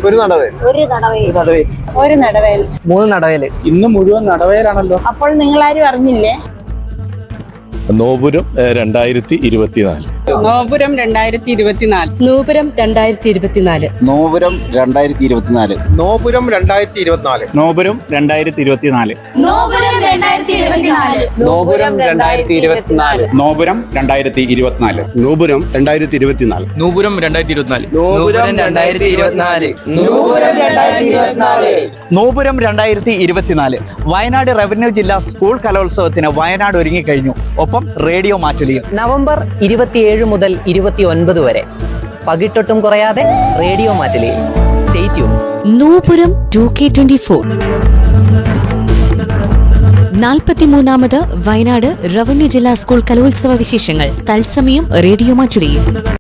ഒരു നടവേൽ, ഒരു നടവേൽ, 3 നടവേൽ. ഇന്ന് മുഴുവൻ നടവേലാണല്ലോ. അപ്പോൾ നിങ്ങളാരും അറിഞ്ഞില്ലേ? നോപുരം 2024. നോപുരം 2024. നോപുരം 2024. നോപുരം 2024. നോപുരം 2024. നോപുരം 2024. നോപുരം 2024. നോപുരം 2024. നോപുരം 2024. നോപുരം 2024. നോപുരം 2024. നോപുരം 2024. നോപുരം 2024. വയനാട് റവന്യൂ ജില്ലാ സ്കൂൾ കലോത്സവത്തിന് വയനാട് ഒരുങ്ങിക്കഴിഞ്ഞു. ഒപ്പം റേഡിയോ മാറ്റുലിയും. നവംബർ 27 മുതൽ 29 വരെ പകിട്ടൊട്ടും കുറയാതെ റേഡിയോ മാറ്റുലിയും. Stay tune. നോപുരം 2K24. 43ാമത് വയനാട് റവന്യൂ ജില്ലാ സ്കൂൾ കലോത്സവ വിശേഷങ്ങൾ തത്സമയം റേഡിയോ മാറ്റുലിയും.